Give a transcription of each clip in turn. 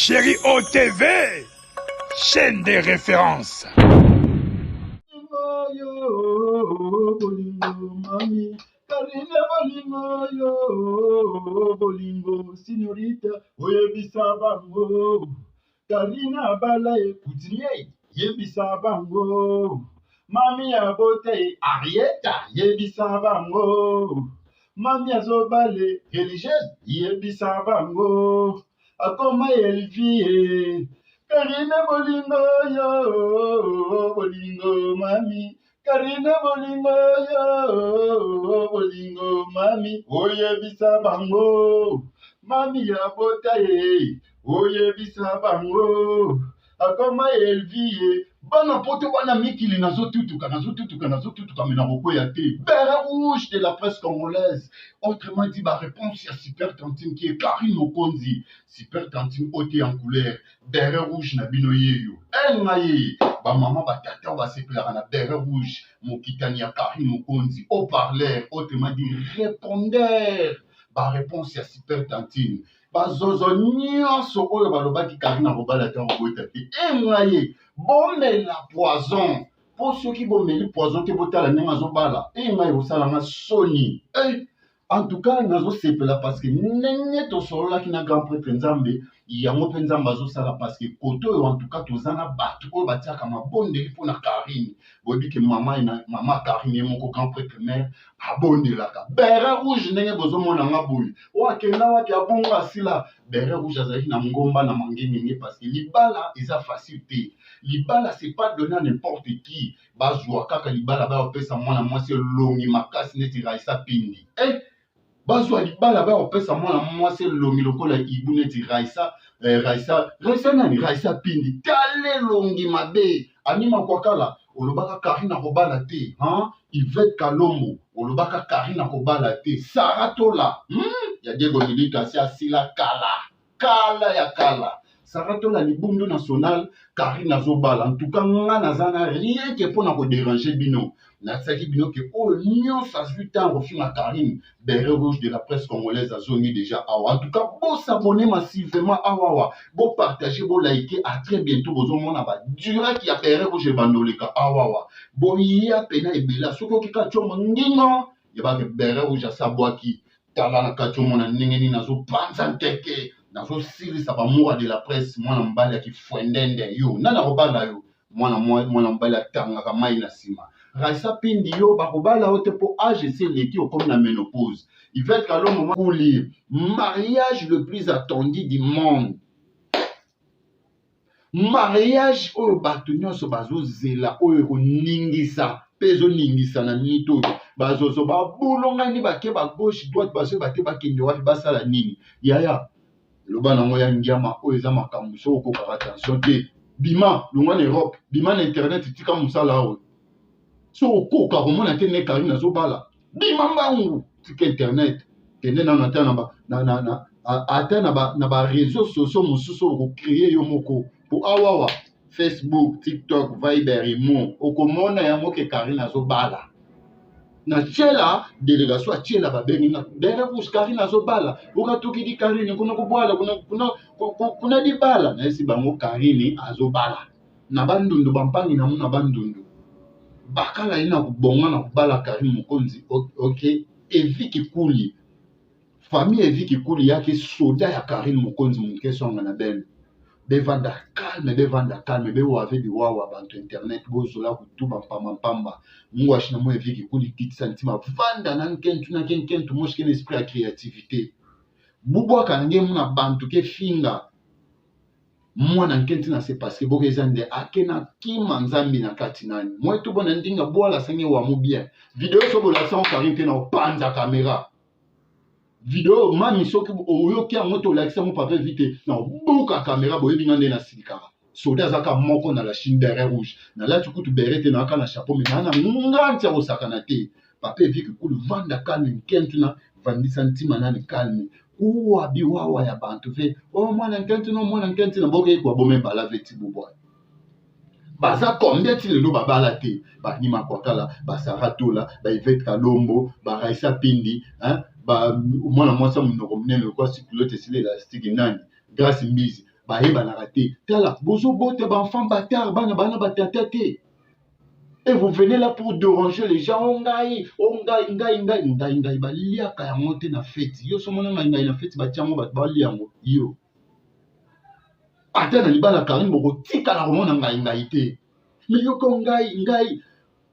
Chérie OTV, chaîne des références. Karina bolingo yo bolingo signorita oyebisa bango Karina balaye Poutinier yebisa bango mami ya bote Arieta yebisa bango mami azobale religieuse yebisa bango akoma Elvie Karina bolingo yo bolingo mami Karina bolingo yo bolingo mami oyebisa bango mami ya botaye oyebisa bango akoma Elvie bana poto bana mikili nazotutuka mena bokoya te Béret rouge de la presse congolaise, autrement dit ma réponse à Super Tantine qui est Karine Mokonzi Super Tantine ôté en couleur Béret rouge na bino yeyo engaye ba maman ba tata ba sepelaka na Béret rouge mokitani ya Karine Mokonzi au parleur, autrement dit répondeur ba réponse à Super Tantine bazozo nyonso oyo balobaki Karine akobala te akobota te engaye bomela poison po soki bomeli poison te botala ndenge azobala engaye osalanga soni en tout cas nazosepela parce que ndenge tosololaki na grand prêtre nzambe yango mpe nzambe azosala parce que kote oyo en tout cas toza na bato oyo batiaka mabondeli mpo na Karine boyebi ke mama Karine ye moko grand prêtre mare abondelaka Béret rouge ndenge bozomonanga boye oyo akenda wapi abongo asila Béret rouge azalaki na ngomba na mangengenge parce que libala eza facile te libala c'est pas donné à n'importe qui bazwa kaka libala bayopesa mwana mwasi elongi makasi neti Raisa Pindi bazwa libala bayopesa mwana mwasi elongi lokola ibu neti Raisa nani Raisa Pindi tale elongi mabe anima kwakala olobaka Karine akobala te Yvette Kalombo olobaka Karine akobala te Saratola ya Diego Milito asi asila kala Saratola libundu national Karine azobala en tout cas nga nazana rien que pona ko déranger bino nasaki bino ke o nyonso azwi ntango finga Karine Béret rouge de la presse congolaise azongi déjà awa en tout cas bo s'abonner massivement awa bo partager bo liker à très bientôt bozomona ba duraki ya Béret rouge bandoleka awa bo ya pena ebela soko kika choma ngingo ya ba Béret rouge asabwaki tala na kachomona ndenge ni nazopanza nteke nazosilisa bamoura de la presse mwana mobali ya kifwendende yo nana kobala yo mwana mobali atangaka mai na nsima Raisa Pindi yo bakobala yo te mpo age esi eleki okomi na ménopause Yvette Kalombo kolir mariage le plus attendu du monde mariage oyo bato nyonso bazozela oyo ekoningisa mpe ezoningisa na minute oyo bazozo babulongani bake bagauche droite baso bate bakende wapi basala nini yaya loba nango ya ngiama oyo eza makambo so okokaka attention te bima longwa na Europe bima na internet tika mosala oyo so okoka komona te ne Karine azobala bima mbangu tika internet kende nano ata na ba réseaux sociaux mosusu okocreye yo moko po awawa Facebook, TikTok, Viber, Imo okomona yango ke Karine azobala na tiela délégation a tiela babengi na Béret rouge Karine azobala okatoki di Karine kuna kubwala kuna di bala na esi bango Karine azobala na bandundu bampangi na muna bandundu bakala ina kubonga na kubala Karine Mokonzi ok Eviki Kuli famille Eviki Kuli yake soda ya Karine Mokonzi mukesonga na bene bevanda calme bewave biwawa bantu internet bozola kutuba mpamba mungu ashina mo Eviki Kuli kitisa ntima vanda na nkentu moshike l'esprit ya créativité bubwaka nge muna bantu ke finga mwana nkenti na se parce que bokeza nde akena kima nzambi na kati nani mwetu bona ndinga bwala senge wa mu bien video so bola sa Karine te na panza caméra video mami soki oyoki yango tolakisa mo papa vite na buka caméra boyebi nga nde na silikaka soda azaka moko na la chine Béret rouge na lati kutu Béret te na aka na chapeau mais na nganti ya kosakana te papa Eviki Kuli vanda calme nkentu na vandisa ntima nani calme uwa biwawa ya bantu ve mwana nkentu na boke kwa bome bala veti bubwa baza combien ti lelo babala te banima kwakala Saratola Yvette Kalombo Raisa Pindi mwana mwasa munoko munene kwa siculotte esili élastique nani Grace Mbizi bayeba na raté tala bozo bota ba enfant bâtard bana batata te. Et vous venez là pour déranger les gens. Ongai baliaka yango te na fête. Yo somona ngai na fête batiamo bat baliango yo. Ata na libala Karine boko tika la romona ngai te. Mais yo ko ngai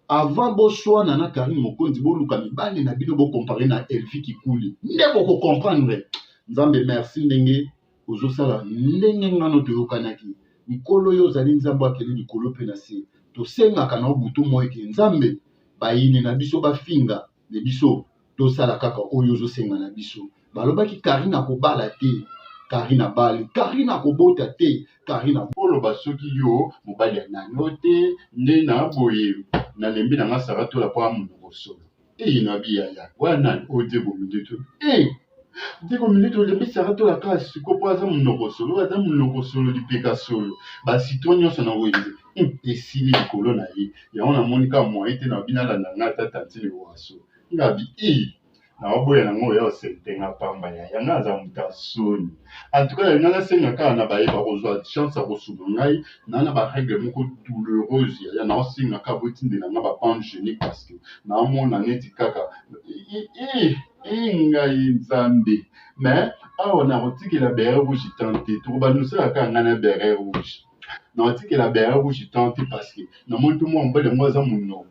avant boswana na Karine Mokonzi boluka mibale na bino bo comparer na Elvi Kikuli. Ne boko comprendre. Nzambe merci ndenge ozo sala ndenge ngano toyokanaki. Mikolo yo zali nzambo akeli likolo pe na se. Tosengaka na butu moyeke nzambe bayini na biso bafinga ne biso tosala kaka oyo ozosenga na biso. Balobaki Karine akobala te. Karine abali, Karine akobota te, Karine aboloba soki yo mobali ya nano te nde na boye na lembi na ngasara to la po amunoko solo. Na biyaya wana ode bomilito. Ndeko milito lembi sara to la kasi ko po aza munoko solo, aza munoko solo lipeka solo. Ba citoyen nyonso na oyo esili likolo na ye. Yango na moni ka moyen te na binala na ngata tantine waso. Ngabi na waboya na ngo ya osentenga pamba ya yanga aza mutasoni. En tout cas, na senga ka na bayeba kozwa chance ya kosuba ngai na ba règle moko douloureuse ya na senga ka botinde na ba pan génique parce que na mona neti kaka ngai nzambe. Mais awa na kotikela bere rouge tante to ba nous sala ka ngana bere rouge. Na kotikela bere rouge tante parce que na monto mo mbele mo za munoko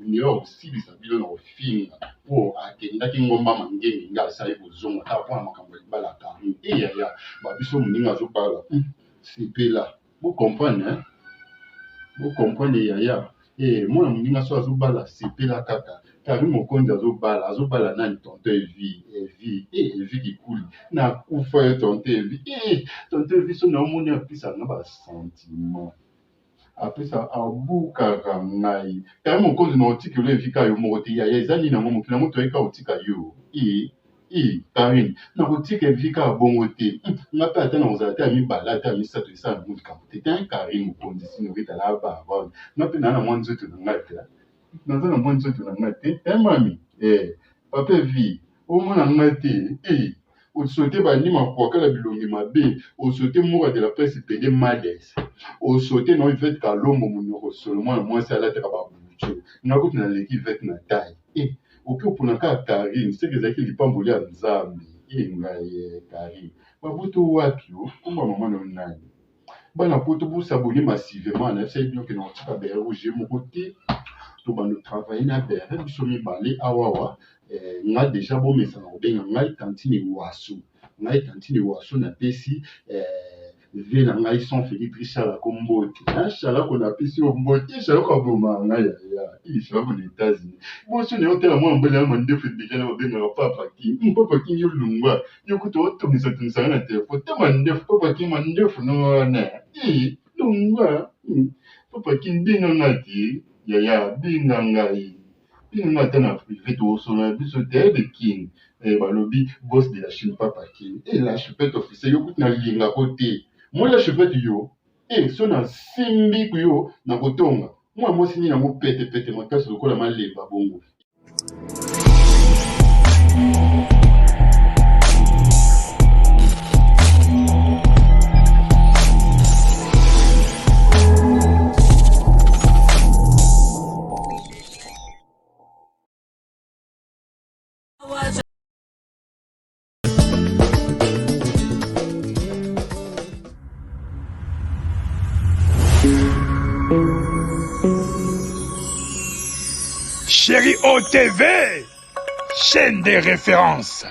ni aussi bisa bilo na ofinga po akendaki ngomba mangenge nga asali kozonga ta po na makambo libala Karine ya ba biso muninga zo bala sepela vous comprenez ya mwana muninga so azo bala sepela kaka Karine Mokonzi azo bala nani tonton Elvi Kikuli na kufa tonton Elvi so na moni apisa na ba sentiment. Après ça, abuka ngai. Karine Mokonzi na otika le vika yo moti ya ezali na momo kila moto eka otika yo. Karine na otika vika bongo te. Ngape ata na ozata mi balata mi sato isa na mutu kapote. Tan Karine Mokonzi sino vita la ba. Ngape na mwanzo tu na ngate la. Na mwanzo tu na ngate. Mami, papa vi. O mona ngate. Au sauté banima kwa kala bilongi mabe, au sauté moura de la presse pédé malaise. Au sauté non il fait kalombo munoko seulement moi c'est à la traba bucho. Na ko na leki vet na taille. Oki opona ka Karine, c'est que zaki lipamboli ya nzambe. Ngai Karine. Babuto wapi o? Komba mama no nani. Bana poto bu s'abonner massivement na c'est bien que non tika bere rouge mon côté. To ba no travailler na bere biso mi balé awawa. Nga déjà bon mais ça na obenga ngai tantine waso na pesi vie na ngai son Philippe Richard Kombote na chala ko na pesi ombote chala ko boma ngai ya chala ko les États-Unis bon so ne hôtel moi mbele ya mande fait déjà na obenga papa ki yo lungwa yo ko to mi sa na telefone te mande papa ki mande no na lungwa papa ki ndinga ngati ya binga ngai. Il m'a dit que solo biso de King balobi boss de la Chine papa King et la chupette officielle yo na linga côté moi la chupette yo so na simbi yo na kotonga moi sini na mo pete mo kaso lokola malemba bongo. Chérie OTV, chaîne des références.